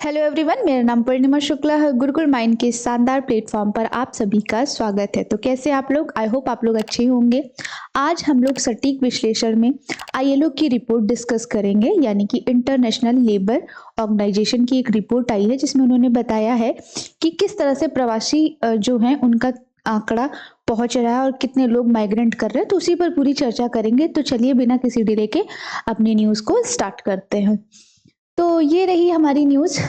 Hello everyone, मेरा नाम पूर्णिमा शुक्ला है। गुरुकुल माइंड के इस शानदार प्लेटफॉर्म पर आप सभी का स्वागत है। तो कैसे आप लोग? आई होप आप लोग अच्छे होंगे। आज हम लोग सटीक विश्लेषण में आईएलओ की रिपोर्ट डिस्कस करेंगे, यानी कि इंटरनेशनल लेबर ऑर्गेनाइजेशन की एक रिपोर्ट आई है जिसमें उन्होंने बताया है कि किस तरह से प्रवासी जो हैं उनका आंकड़ा पहुंच रहा है और कितने लोग माइग्रेंट कर रहे हैं। तो उसी पर पूरी चर्चा करेंगे। तो चलिए बिना किसी डिले के अपनी न्यूज़ को स्टार्ट करते हैं। तो ये रही हमारी न्यूज़।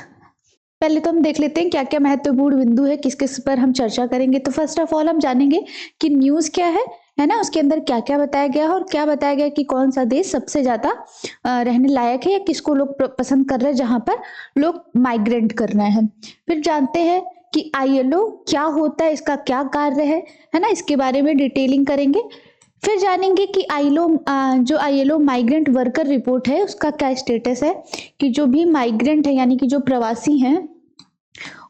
पहले तो हम देख लेते हैं क्या क्या महत्वपूर्ण बिंदु है, किस किस पर हम चर्चा करेंगे। तो फर्स्ट ऑफ ऑल हम जानेंगे कि न्यूज़ क्या है ना, उसके अंदर क्या क्या बताया गया है और क्या बताया गया कि कौन सा देश सबसे ज्यादा रहने लायक है या किसको लोग पसंद कर रहे हैं, जहां पर लोग माइग्रेंट कर रहे हैं। फिर जानते हैं कि आईएलओ क्या होता है, इसका क्या कार्य है ना, इसके बारे में डिटेलिंग करेंगे। फिर जानेंगे कि आईएलओ माइग्रेंट वर्कर रिपोर्ट है उसका क्या स्टेटस है, कि जो भी माइग्रेंट है यानी कि जो प्रवासी हैं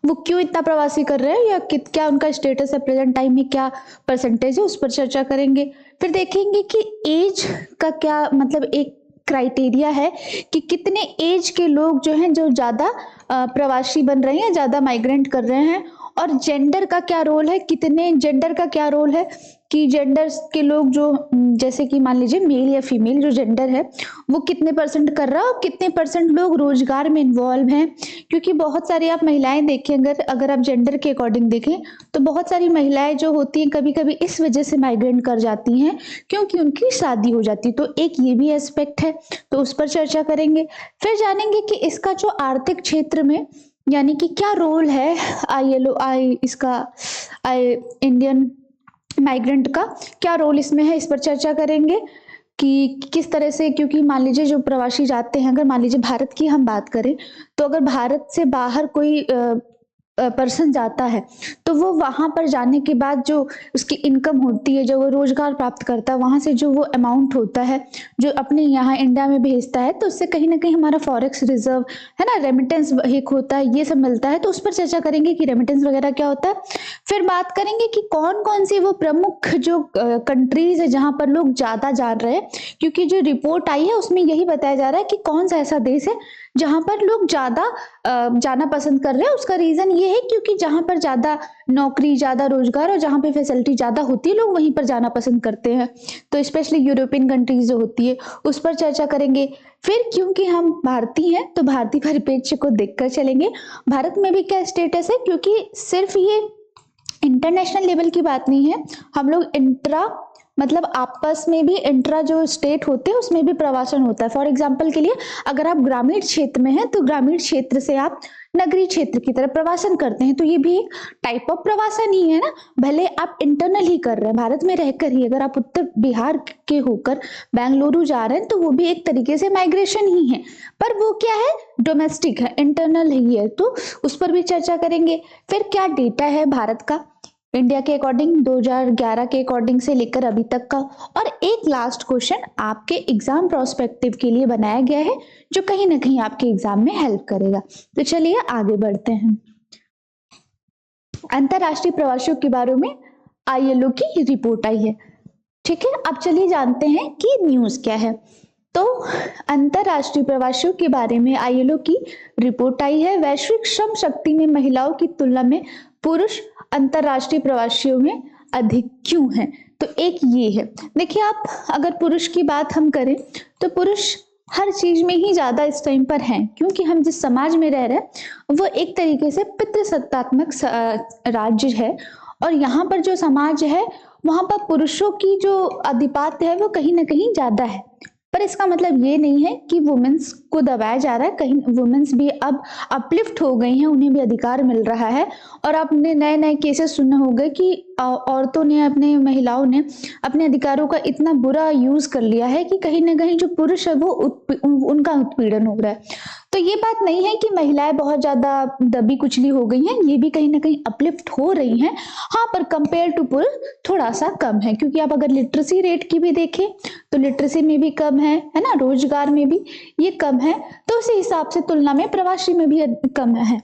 वो क्यों इतना प्रवासी कर रहे हैं या क्या उनका स्टेटस है, प्रेजेंट टाइम में क्या परसेंटेज है, उस पर चर्चा करेंगे। फिर देखेंगे कि एज का क्या मतलब एक क्राइटेरिया है कि कितने एज के लोग जो हैं जो ज्यादा प्रवासी बन रहे हैं, ज्यादा माइग्रेंट कर रहे हैं। और जेंडर का क्या रोल है, कितने जेंडर का क्या रोल है कि जेंडर्स के लोग जो जैसे कि मान लीजिए मेल या फीमेल जो जेंडर है वो कितने परसेंट कर रहा है और कितने परसेंट लोग रोजगार में इन्वॉल्व हैं। क्योंकि बहुत सारी आप महिलाएं देखें, अगर आप जेंडर के अकॉर्डिंग देखें तो बहुत सारी महिलाएं जो होती हैं कभी कभी इस वजह से माइग्रेंट कर जाती हैं क्योंकि उनकी शादी हो जाती है। तो एक ये भी एस्पेक्ट है, तो उस पर चर्चा करेंगे। फिर जानेंगे कि इसका जो आर्थिक क्षेत्र में यानी कि क्या रोल है आईएलओ इसका इंडियन माइग्रेंट का क्या रोल इसमें है, इस पर चर्चा करेंगे कि किस तरह से। क्योंकि मान लीजिए जो प्रवासी जाते हैं, अगर मान लीजिए भारत की हम बात करें तो अगर भारत से बाहर कोई पर्सन जाता है तो वो वहां पर जाने के बाद जो उसकी इनकम होती है, जो वो रोजगार प्राप्त करता है, वहां से जो वो अमाउंट होता है जो अपने यहाँ इंडिया में भेजता है, तो उससे कहीं ना कहीं हमारा फॉरेक्स रिजर्व है ना, रेमिटेंस एक होता है, ये सब मिलता है। तो उस पर चर्चा करेंगे कि रेमिटेंस वगैरह क्या होता है। फिर बात करेंगे कि कौन कौन सी वो प्रमुख जो कंट्रीज है जहां पर लोग ज्यादा जा रहे हैं। क्योंकि जो रिपोर्ट आई है उसमें यही बताया जा रहा है कि कौन सा ऐसा देश है जहां पर लोग ज्यादा जाना पसंद कर रहे हैं। उसका रीजन ये है क्योंकि जहां पर ज्यादा नौकरी, ज्यादा रोजगार और जहां पे फैसिलिटी ज्यादा होती है लोग वहीं पर जाना पसंद करते हैं। तो स्पेशली यूरोपियन कंट्रीज जो होती है उस पर चर्चा करेंगे। फिर क्योंकि हम भारतीय हैं तो भारतीय परिप्रेक्ष्य को देखकर चलेंगे, भारत में भी क्या स्टेटस है। क्योंकि सिर्फ ये इंटरनेशनल लेवल की बात नहीं है, हम लोग इंट्रा मतलब आपस में भी इंट्रा जो स्टेट होते हैं उसमें भी प्रवासन होता है। फॉर एग्जांपल के लिए अगर आप ग्रामीण क्षेत्र में हैं तो ग्रामीण क्षेत्र से आप नगरीय क्षेत्र की तरफ प्रवासन करते हैं, तो ये भी एक टाइप ऑफ प्रवासन ही है ना। भले आप इंटरनल ही कर रहे हैं भारत में रहकर ही, अगर आप उत्तर बिहार के होकर बेंगलुरु जा रहे हैं तो वो भी एक तरीके से माइग्रेशन ही है, पर वो क्या है, डोमेस्टिक है, इंटरनल ही है। तो उस पर भी चर्चा करेंगे। फिर क्या डेटा है भारत का इंडिया के अकॉर्डिंग 2011 के अकॉर्डिंग से लेकर अभी तक का। और एक लास्ट क्वेश्चन आपके एग्जाम प्रोस्पेक्टिव के लिए बनाया गया है जो कहीं ना कहीं आपके एग्जाम में हेल्प करेगा। तो चलिए आगे बढ़ते हैं। अंतरराष्ट्रीय प्रवासियों के बारे में आईएलओ की रिपोर्ट आई है, ठीक है। अब चलिए जानते हैं कि न्यूज क्या है। तो अंतरराष्ट्रीय प्रवासियों के बारे में आईएलओ की रिपोर्ट आई है। वैश्विक श्रम शक्ति में महिलाओं की तुलना में पुरुष अंतरराष्ट्रीय प्रवासियों में अधिक क्यों हैं। तो एक ये है, देखिए आप अगर पुरुष की बात हम करें तो पुरुष हर चीज में ही ज्यादा इस टाइम पर हैं, क्योंकि हम जिस समाज में रह रहे हैं वो एक तरीके से पितृसत्तात्मक राज्य है। और यहाँ पर जो समाज है वहां पर पुरुषों की जो आधिपत्य है वो कहीं ना कहीं ज्यादा है। पर इसका मतलब ये नहीं है कि वुमेन्स को दबाया जा रहा है, कहीं वुमेन्स भी अब अपलिफ्ट हो गई हैं, उन्हें भी अधिकार मिल रहा है। और आपने नए नए केसेस सुनने होंगे कि औरतों ने अपने महिलाओं ने अपने अधिकारों का इतना बुरा यूज कर लिया है कि कहीं ना कहीं जो पुरुष है वो उनका उत्पीड़न हो रहा है। तो ये बात नहीं है कि महिलाएं बहुत ज्यादा दबी कुचली हो गई हैं, ये भी कहीं ना कहीं अपलिफ्ट हो रही हैं। हाँ, पर कंपेयर टू पुरुष थोड़ा सा कम है, क्योंकि आप अगर लिटरेसी रेट की भी देखें तो लिटरेसी में भी कम है ना, रोजगार में भी ये कम है। तो उसी हिसाब से तुलना में प्रवासी में भी कम है,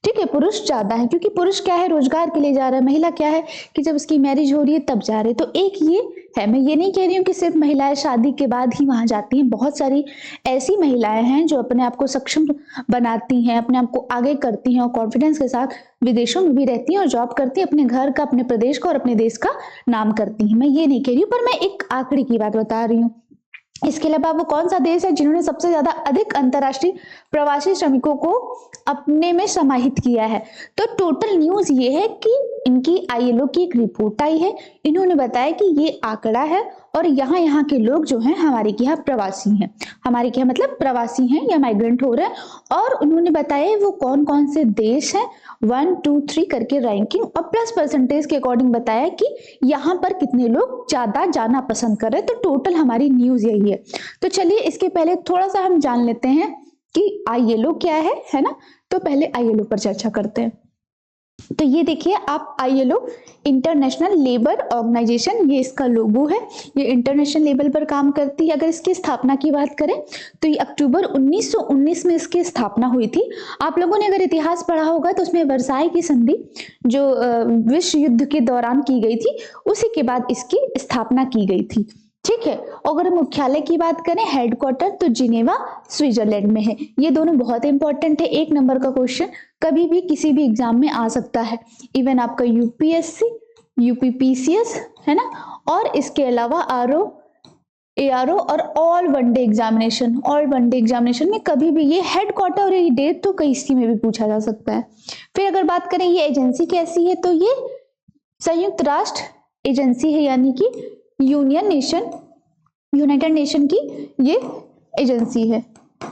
ठीक है। पुरुष ज्यादा है क्योंकि पुरुष क्या है, रोजगार के लिए जा रहा है, महिला क्या है कि जब उसकी मैरिज हो रही है तब जा रहे हैं। तो एक ये है। मैं ये नहीं कह रही हूँ कि सिर्फ महिलाएं शादी के बाद ही वहां जाती हैं, बहुत सारी ऐसी महिलाएं हैं जो अपने आप को सक्षम बनाती हैं, अपने आप को आगे करती हैं और कॉन्फिडेंस के साथ विदेशों में भी रहती हैं और जॉब करती हैं, अपने घर का, अपने प्रदेश का और अपने देश का नाम करती हैं। मैं ये नहीं कह रही हूँ, पर मैं एक आंकड़े की बात बता रही हूँ। इसके अलावा वो कौन सा देश है जिन्होंने सबसे ज्यादा अधिक अंतर्राष्ट्रीय प्रवासी श्रमिकों को अपने में समाहित किया है? तो टोटल न्यूज ये है कि इनकी आईएलओ की एक रिपोर्ट आई है, इन्होंने बताया कि ये आंकड़ा है और यहाँ के लोग जो हैं हमारे के यहाँ प्रवासी हैं, हमारे के यहाँ मतलब प्रवासी हैं या माइग्रेंट हो रहे हैं। और उन्होंने बताया वो कौन कौन से देश हैं, 1 2 3 करके रैंकिंग और प्लस परसेंटेज के अकॉर्डिंग बताया कि यहाँ पर कितने लोग ज्यादा जाना पसंद कर रहे हैं। तो टोटल हमारी न्यूज यही है। तो चलिए इसके पहले थोड़ा सा हम जान लेते हैं कि आईएलओ क्या है ना। तो पहले आईएलओ पर चर्चा करते हैं। तो ये देखिए आप, आईएलओ इंटरनेशनल लेबर ऑर्गेनाइजेशन, ये इसका लोगो है, ये इंटरनेशनल लेवल पर काम करती है। अगर इसकी स्थापना की बात करें तो ये अक्टूबर 1919 में इसकी स्थापना हुई थी। आप लोगों ने अगर इतिहास पढ़ा होगा तो उसमें वर्साई की संधि जो विश्व युद्ध के दौरान की गई थी, उसी के बाद इसकी स्थापना की गई थी। ठीक है। अगर मुख्यालय की बात करें, हेडक्वार्टर तो जिनेवा स्विट्जरलैंड में है। ये दोनों बहुत इंपॉर्टेंट है, 1 नंबर का क्वेश्चन कभी भी किसी भी एग्जाम में आ सकता है। इवन आपका यूपीएससी, यूपीपीसीएस है ना, और इसके अलावा आरओ, एआरओ और ऑल वनडे एग्जामिनेशन में कभी भी ये हेडक्वार्टर और ये डेट तो किसी में भी पूछा जा सकता है। फिर अगर बात करें ये एजेंसी कैसी है, तो ये संयुक्त राष्ट्र एजेंसी है, यानी कि यूनाइटेड नेशन की ये एजेंसी है,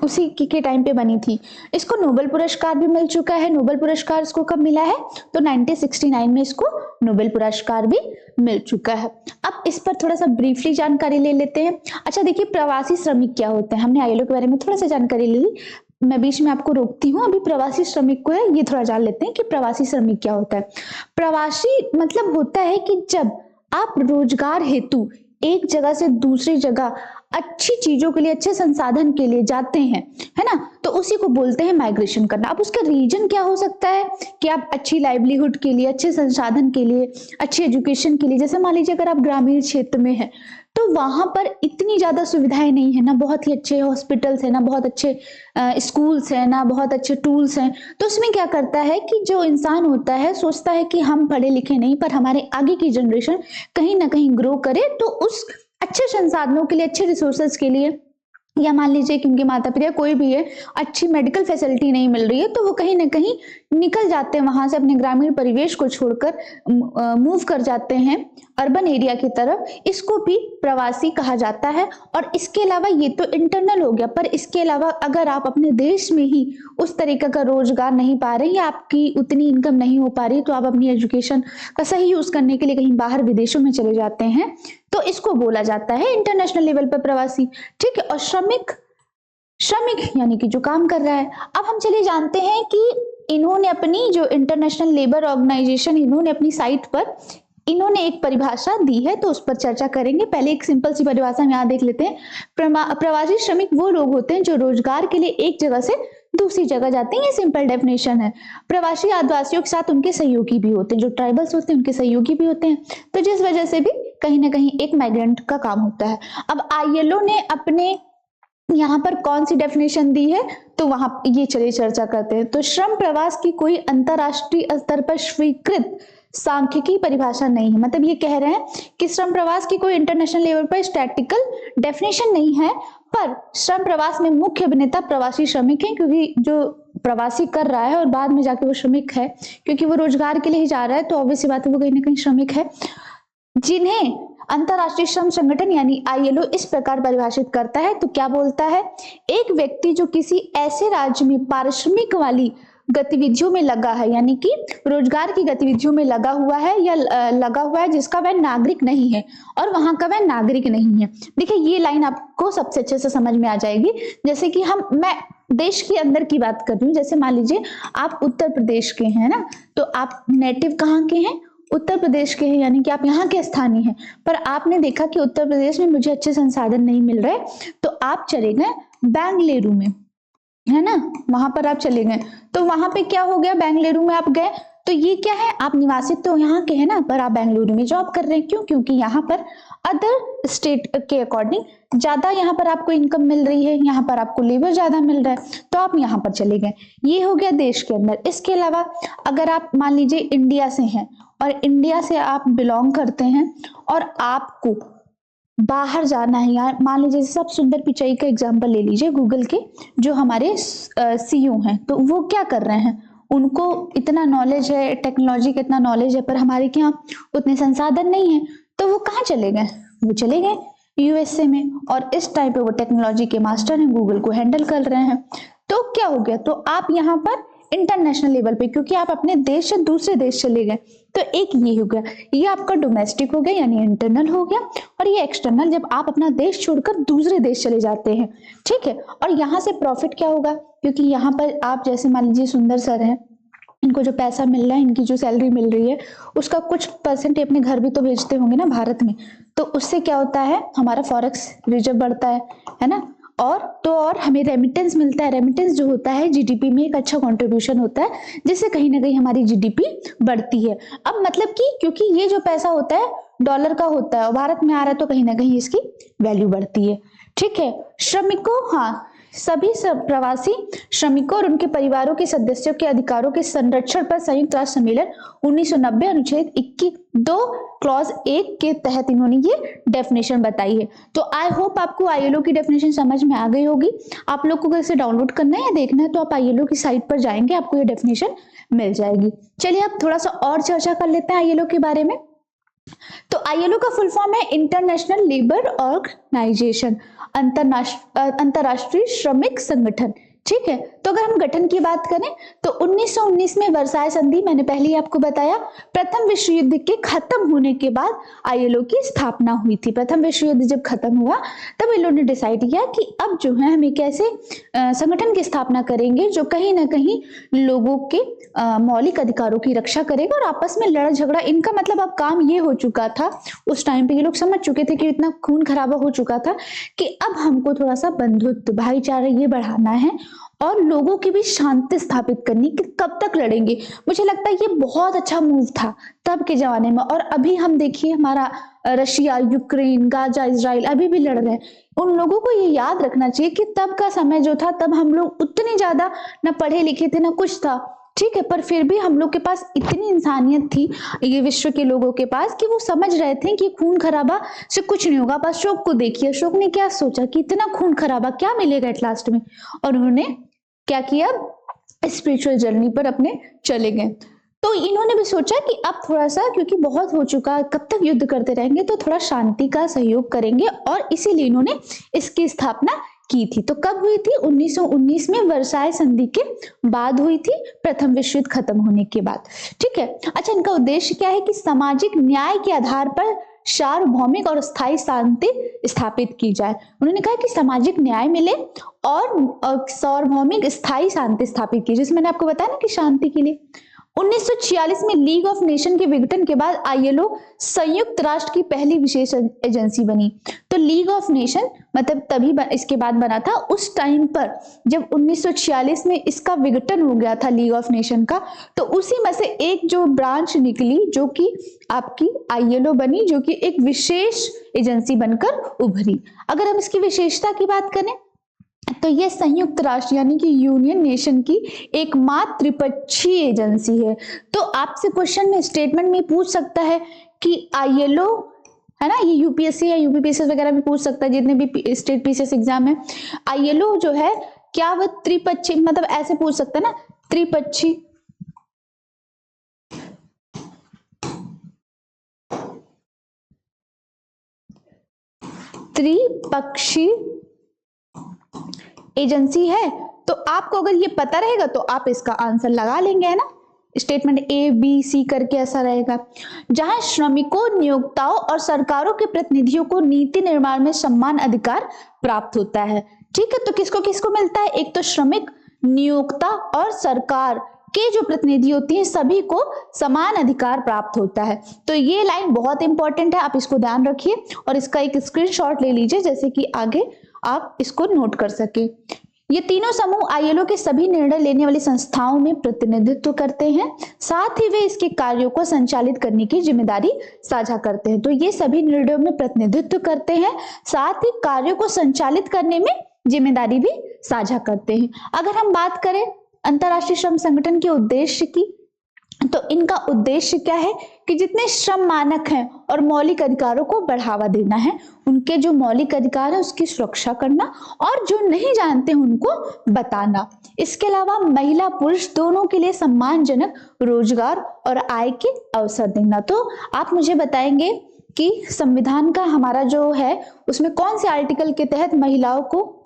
उसी के टाइम पे बनी थी। इसको नोबेल पुरस्कार भी मिल चुका है। नोबेल पुरस्कार इसको कब मिला है, तो 1969 में इसको नोबेल पुरस्कार भी मिल चुका है। अब इस पर थोड़ा सा ब्रीफली जानकारी ले लेते हैं। अच्छा देखिए, प्रवासी श्रमिक क्या होते हैं, हमने आईएलओ के बारे में थोड़ा सा जानकारी ले ली, मैं बीच में आपको रोकती हूँ। अभी प्रवासी श्रमिक को है ये थोड़ा जान लेते हैं कि प्रवासी श्रमिक क्या होता है। प्रवासी मतलब होता है कि जब आप रोजगार हेतु एक जगह से दूसरी जगह अच्छी चीजों के लिए, अच्छे संसाधन के लिए जाते हैं, है ना, तो उसी को बोलते हैं माइग्रेशन करना। अब उसका रीजन क्या हो सकता है कि आप अच्छी लाइवलीहुड के लिए, अच्छे संसाधन के लिए, अच्छी एजुकेशन के लिए, जैसे मान लीजिए अगर आप ग्रामीण क्षेत्र में हैं तो वहां पर इतनी ज्यादा सुविधाएं नहीं है ना, बहुत ही अच्छे हॉस्पिटल्स है ना, बहुत अच्छे स्कूल्स है ना, बहुत अच्छे टूल्स हैं। तो उसमें क्या करता है कि जो इंसान होता है सोचता है कि हम पढ़े लिखे नहीं, पर हमारे आगे की जनरेशन कहीं ना कहीं ग्रो करे, तो उस अच्छे संसाधनों के लिए, अच्छे रिसोर्सेज के लिए, या मान लीजिए कि उनके माता पिता कोई भी है, अच्छी मेडिकल फैसिलिटी नहीं मिल रही है, तो वो कहीं ना कहीं निकल जाते हैं वहां से, अपने ग्रामीण परिवेश को छोड़कर मूव कर जाते हैं अर्बन एरिया की तरफ। इसको भी प्रवासी कहा जाता है। और इसके अलावा ये तो इंटरनल हो गया, पर इसके अलावा अगर आप अपने देश में ही उस तरीके का रोजगार नहीं पा रहे या आपकी उतनी इनकम नहीं हो पा रही, तो आप अपनी एजुकेशन का सही यूज करने के लिए कहीं बाहर विदेशों में चले जाते हैं, तो इसको बोला जाता है इंटरनेशनल लेवल पर प्रवासी। ठीक है। और श्रमिक यानी कि जो काम कर रहा है। अब हम चलिए जानते हैं कि इन्होंने अपनी जो इंटरनेशनल लेबर ऑर्गेनाइजेशन, इन्होंने अपनी साइट पर इन्होंने एक परिभाषा दी है, तो उस पर चर्चा करेंगे। पहले एक सिंपल सी परिभाषा हम यहाँ देख लेते हैं। प्रवासी श्रमिक वो लोग होते हैं जो रोजगार के लिए एक जगह से दूसरी जगह जाते हैं, ये सिंपल डेफिनेशन है। प्रवासी आदिवासियों के साथ उनके सहयोगी भी होते हैं, जो ट्राइबल्स होते हैं उनके सहयोगी भी होते हैं, तो जिस वजह से भी कहीं ना कहीं एक माइग्रेंट का काम होता है। अब आईएलओ ने अपने यहाँ पर कौन सी डेफिनेशन दी है, तो वहां ये चलिए चर्चा करते हैं। तो श्रम प्रवास की कोई अंतरराष्ट्रीय स्तर पर स्वीकृत सांख्यिकी परिभाषा नहीं है। मतलब ये कह रहे हैं कि श्रम प्रवास की कोई इंटरनेशनल लेवल पर स्टैटिकल डेफिनेशन नहीं है, पर श्रम प्रवास में मुख्य अभिनेता प्रवासी श्रमिक है, क्योंकि जो प्रवासी कर रहा है और बाद में जाके वो श्रमिक है, क्योंकि वो रोजगार के लिए ही जा रहा है, तो ऑब्वियस बात है वो कहीं ना कहीं श्रमिक है, जिन्हें अंतरराष्ट्रीय श्रम संगठन यानी आईएलओ इस प्रकार परिभाषित करता है। तो क्या बोलता है, एक व्यक्ति जो किसी ऐसे राज्य में पारिश्रमिक वाली गतिविधियों में लगा है, यानी कि रोजगार की गतिविधियों में लगा हुआ है या लगा हुआ है जिसका वह नागरिक नहीं है और वहां का वह नागरिक नहीं है। देखिए ये लाइन आपको सबसे अच्छे से समझ में आ जाएगी। जैसे कि मैं देश के अंदर की बात कर रही हूँ, जैसे मान लीजिए आप उत्तर प्रदेश के हैं ना, तो आप नेटिव कहाँ के हैं, उत्तर प्रदेश के हैं, यानी कि आप यहाँ के स्थानीय हैं, पर आपने देखा कि उत्तर प्रदेश में मुझे अच्छे संसाधन नहीं मिल रहे, तो आप चले गए बेंगलुरु में, है ना, वहां पर आप चले गए, तो वहां पे क्या हो गया, बेंगलुरु में आप गए तो ये क्या है, आप निवासित तो यहाँ के हैं ना, पर आप बेंगलुरु में जॉब कर रहे हैं। क्यों? क्योंकि यहाँ पर अदर स्टेट के अकॉर्डिंग ज्यादा यहाँ पर आपको इनकम मिल रही है, यहाँ पर आपको लेबर ज्यादा मिल रहा है, तो आप यहाँ पर चले गए। ये हो गया देश के अंदर। इसके अलावा अगर आप मान लीजिए इंडिया से हैं और इंडिया से आप बिलोंग करते हैं और आपको बाहर जाना है, यार मान लीजिए जैसे आप सुंदर पिचाई का एग्जांपल ले लीजिए, गूगल के जो हमारे सीईओ हैं, तो वो क्या कर रहे हैं, उनको इतना नॉलेज है, टेक्नोलॉजी का इतना नॉलेज है, पर हमारे यहाँ उतने संसाधन नहीं है, तो वो कहाँ चले गए? वो चले गए यूएसए में, और इस टाइम पे वो टेक्नोलॉजी के मास्टर हैं, गूगल को हैंडल कर रहे हैं। तो क्या हो गया, तो आप यहाँ पर इंटरनेशनल लेवल पे, क्योंकि आप अपने देश से दूसरे देश चले गए, तो एक ये हो गया, ये आपका डोमेस्टिक हो गया यानी इंटरनल हो गया, और ये एक्सटर्नल जब आप अपना देश छोड़कर दूसरे देश चले जाते हैं, ठीक है। और यहाँ से प्रॉफिट क्या होगा, क्योंकि यहाँ पर आप जैसे मान लीजिए सुंदर सर हैं, इनको जो पैसा मिल रहा है, इनकी जो सैलरी मिल रही है, उसका कुछ परसेंट अपने घर भी तो भेजते होंगे ना भारत में, तो उससे क्या होता है, हमारा फॉरेक्स रिजर्व बढ़ता है ना, और हमें रेमिटेंस मिलता है। रेमिटेंस जो होता है जीडीपी में एक अच्छा कंट्रीब्यूशन होता है, जिससे कहीं ना कहीं हमारी जीडीपी बढ़ती है। अब मतलब कि क्योंकि ये जो पैसा होता है डॉलर का होता है और भारत में आ रहा है, तो कहीं ना कहीं इसकी वैल्यू बढ़ती है, ठीक है। श्रमिकों, हाँ, सभी प्रवासी श्रमिकों और उनके परिवारों के सदस्यों के अधिकारों के संरक्षण पर संयुक्त राष्ट्र सम्मेलन 1990 अनुच्छेद 21(2) क्लॉज 1 के तहत इन्होंने ये डेफिनेशन बताई है। तो आई होप आपको आईएलओ की डेफिनेशन समझ में आ गई होगी। आप लोग को अगर इसे डाउनलोड करना है या देखना है तो आप आईएलओ की साइट पर जाएंगे, आपको ये डेफिनेशन मिल जाएगी। चलिए अब थोड़ा सा और चर्चा कर लेते हैं आईएलओ के बारे में। तो आईएलओ का फुल फॉर्म है इंटरनेशनल लेबर ऑर्गेनाइजेशन, अंतरराष्ट्रीय श्रमिक संगठन, ठीक है। तो अगर हम गठन की बात करें तो 1919 में वर्साय संधि, मैंने पहले ही आपको बताया, प्रथम विश्व युद्ध के खत्म होने के बाद आईएलओ की स्थापना हुई थी। प्रथम विश्व युद्ध जब खत्म हुआ तब इन लोगों ने डिसाइड किया कि अब जो है हम एक ऐसे संगठन की स्थापना करेंगे जो कहीं ना कहीं लोगों के मौलिक अधिकारों की रक्षा करेगा, और आपस में लड़ा झगड़ा, इनका मतलब अब काम ये हो चुका था, उस टाइम पे ये लोग समझ चुके थे कि इतना खून खराबा हो चुका था कि अब हमको थोड़ा सा बंधुत्व, भाईचारा ये बढ़ाना है और लोगों की भी शांति स्थापित करनी, कि कब तक लड़ेंगे। मुझे लगता है ये बहुत अच्छा मूव था तब के जमाने में। और अभी हम देखिए हमारा रशिया, यूक्रेन, गाजा, इजराइल अभी भी लड़ रहे हैं। उन लोगों को ये याद रखना चाहिए कि तब का समय जो था, तब हम लोग उतने ज्यादा न पढ़े लिखे थे, न कुछ था, ठीक है, पर फिर भी हम लोग के पास इतनी इंसानियत थी, ये विश्व के लोगों के पास, कि वो समझ रहे थे कि खून खराबा से कुछ नहीं होगा। बस अशोक को देखिए, अशोक ने क्या सोचा कि इतना खून खराबा क्या मिलेगा एट लास्ट में, और उन्होंने क्या किया, स्पिरिचुअल जर्नी पर अपने चले गए। तो इन्होंने भी सोचा कि अब थोड़ा सा, क्योंकि बहुत हो चुका, कब तक युद्ध करते रहेंगे, तो थोड़ा शांति का सहयोग करेंगे, और इसीलिए इन्होंने इसकी स्थापना की थी। तो कब हुई थी? 1919 में वर्साय संधि के बाद हुई थी, प्रथम विश्व युद्ध खत्म होने के बाद, ठीक है। अच्छा, इनका उद्देश्य क्या है कि सामाजिक न्याय के आधार पर सार्वभौमिक और स्थायी शांति स्थापित की जाए। उन्होंने कहा कि सामाजिक न्याय मिले और सार्वभौमिक स्थायी शांति स्थापित की, जिसमें मैंने आपको बताया ना कि शांति के लिए। 1946 में लीग ऑफ नेशन के विघटन के बाद आईएलओ संयुक्त राष्ट्र की पहली विशेष एजेंसी बनी। तो लीग ऑफ नेशन मतलब तभी इसके बाद बना था, उस टाइम पर जब 1946 में इसका विघटन हो गया था लीग ऑफ नेशन का, तो उसी में से एक जो ब्रांच निकली जो कि आपकी आईएलओ बनी, जो कि एक विशेष एजेंसी बनकर उभरी। अगर हम इसकी विशेषता की बात करें तो ये संयुक्त राष्ट्र यानी कि यूनियन नेशन की एकमात्र त्रिपक्षीय एजेंसी है। तो आपसे क्वेश्चन में स्टेटमेंट में पूछ सकता है कि आईएलओ है ना, ये यूपीएससी या यूपीपीएससी वगैरह भी पूछ सकता है, जितने भी स्टेट पीसीएस एग्जाम है, आईएलओ जो है क्या वह त्रिपक्षीय, मतलब ऐसे पूछ सकता है ना, त्रिपक्षीय एजेंसी है। तो आपको अगर ये पता रहेगा तो आप इसका आंसर लगा लेंगे, है ना। स्टेटमेंट ए बी सी करके ऐसा रहेगा, जहां श्रमिकों, नियोक्ताओं और सरकारों के प्रतिनिधियों को नीति निर्माण में समान अधिकार प्राप्त होता है, ठीक है। तो किसको किसको मिलता है? एक तो श्रमिक, नियोक्ता और सरकार के जो प्रतिनिधि होती हैं सभी को समान अधिकार प्राप्त होता है। तो ये लाइन बहुत इंपॉर्टेंट है, आप इसको ध्यान रखिए और इसका एक स्क्रीनशॉट ले लीजिए, जैसे कि आगे आप इसको नोट कर सके। ये तीनों समूह आईएलओ के सभी निर्णय लेने वाली संस्थाओं में प्रतिनिधित्व करते हैं, साथ ही वे इसके कार्यों को संचालित करने की जिम्मेदारी साझा करते हैं। तो ये सभी निर्णयों में प्रतिनिधित्व करते हैं, साथ ही कार्यों को संचालित करने में जिम्मेदारी भी साझा करते हैं। अगर हम बात करें अंतर्राष्ट्रीय श्रम संगठन के उद्देश्य की, तो इनका उद्देश्य क्या है कि जितने श्रम मानक हैं और मौलिक अधिकारों को बढ़ावा देना है, उनके जो मौलिक अधिकार है उसकी सुरक्षा करना, और जो नहीं जानते हैं उनको बताना। इसके अलावा महिला पुरुष दोनों के लिए सम्मानजनक रोजगार और आय के अवसर देना। तो आप मुझे बताएंगे कि संविधान का हमारा जो है उसमें कौन से आर्टिकल के तहत महिलाओं को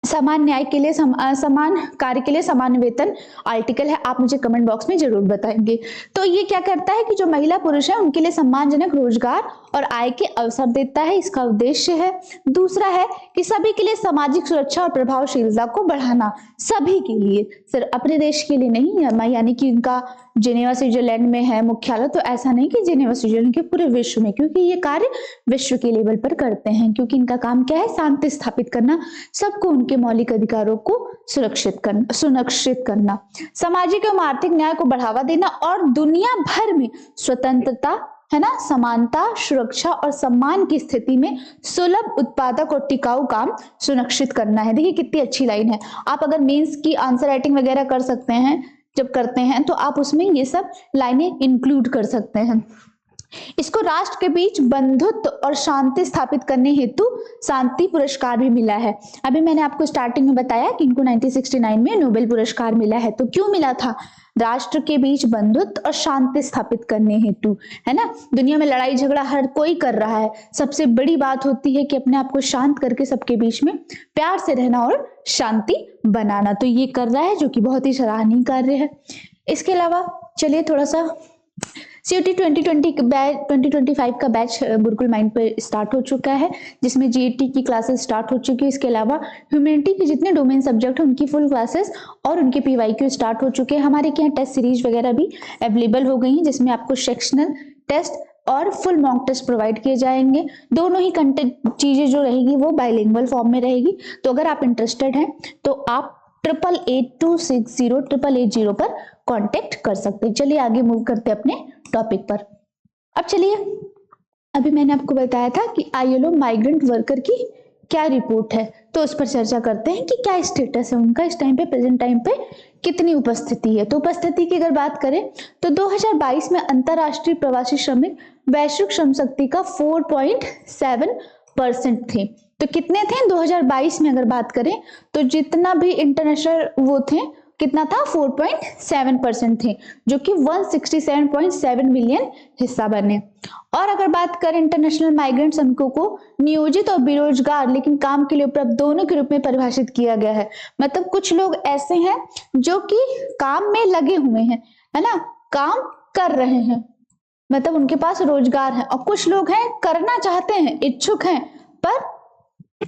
समान न्याय के लिए समान कार्य के लिए समान वेतन आर्टिकल है, आप मुझे कमेंट बॉक्स में जरूर बताएंगे। तो ये क्या करता है कि जो महिला पुरुष है उनके लिए सम्मानजनक रोजगार और आय के अवसर देता है, इसका उद्देश्य है। दूसरा है कि सभी के लिए सामाजिक सुरक्षा और प्रभावशीलता को बढ़ाना, सभी के लिए, सिर्फ अपने देश के लिए नहीं, यानी कि इनका जिनेवा स्विट्जरलैंड में है मुख्यालय, तो ऐसा नहीं कि जिनेवा स्विट्जरलैंड के पूरे विश्व में, क्योंकि ये कार्य विश्व के लेवल पर करते हैं, क्योंकि इनका काम क्या है, शांति स्थापित करना, सबको उनके मौलिक अधिकारों को सुरक्षित करना, सामाजिक एवं आर्थिक न्याय को बढ़ावा देना और दुनिया भर में स्वतंत्रता है ना, समानता, सुरक्षा और सम्मान की स्थिति में सुलभ, उत्पादक और टिकाऊ काम सुनिश्चित करना है। देखिए कितनी अच्छी लाइन है। आप अगर मेंस की आंसर राइटिंग वगैरह कर सकते हैं, जब करते हैं तो आप उसमें ये सब लाइनें इंक्लूड कर सकते हैं। इसको राष्ट्र के बीच बंधुत्व और शांति स्थापित करने हेतु शांति पुरस्कार भी मिला है। अभी मैंने आपको स्टार्टिंग में बताया कि इनको 1969 में नोबेल पुरस्कार मिला है। तो क्यों मिला था? राष्ट्र के बीच बंधुत्व और शांति स्थापित करने हेतु, है ना। दुनिया में लड़ाई झगड़ा हर कोई कर रहा है, सबसे बड़ी बात होती है कि अपने आप को शांत करके सबके बीच में प्यार से रहना और शांति बनाना। तो ये कर रहा है, जो कि बहुत ही सराहनीय कार्य है। इसके अलावा चलिए थोड़ा सा CUET 2025 का बैच गुरुकुल माइंड पे स्टार्ट हो चुका है, जिसमें GAT की क्लासेस स्टार्ट हो चुकी है। इसके अलावा ह्यूमैनिटी के जितने डोमेन सब्जेक्ट हैं उनकी फुल क्लासेस और उनके PYQ स्टार्ट हो चुके हैं। हमारे यहाँ टेस्ट सीरीज वगैरह भी अवेलेबल हो गई हैं, जिसमें आपको सेक्शनल टेस्ट और फुल मॉक टेस्ट प्रोवाइड किए जाएंगे। दोनों ही कंटेंट चीजें जो रहेगी वो बाइलिंगुअल फॉर्म में रहेगी। तो अगर आप इंटरेस्टेड हैं तो आप 8882608880 पर कांटेक्ट कर सकते हैं। चलिए आगे मूव करते हैं अपने टॉपिक पर। अब चलिए, अभी मैंने आपको बताया था कि ILO माइग्रेंट वर्कर की क्या रिपोर्ट है, तो उस पर चर्चा करते हैं कि क्या स्टेटस है उनका इस टाइम पे, प्रेजेंट टाइम पे कितनी उपस्थिति है। तो उपस्थिति की अगर बात करें तो 2022 में अंतरराष्ट्रीय प्रवासी श्रमिक वैश्विक श्रम शक्ति का 4.7% थे। तो कितने थे 2022 में? अगर बात करें तो जितना भी इंटरनेशनल वो थे, कितना था? 4.7% थे, जो कि 167.7 मिलियन हिस्सा बने। और अगर बात करें इंटरनेशनल माइग्रेंट श्रमिकों को नियोजित और बेरोजगार लेकिन काम के लिए उपलब्ध दोनों के रूप में परिभाषित किया गया है। मतलब कुछ लोग ऐसे हैं जो कि काम में लगे हुए हैं, है ना, काम कर रहे हैं, मतलब उनके पास रोजगार है, और कुछ लोग हैं करना चाहते हैं, इच्छुक हैं, पर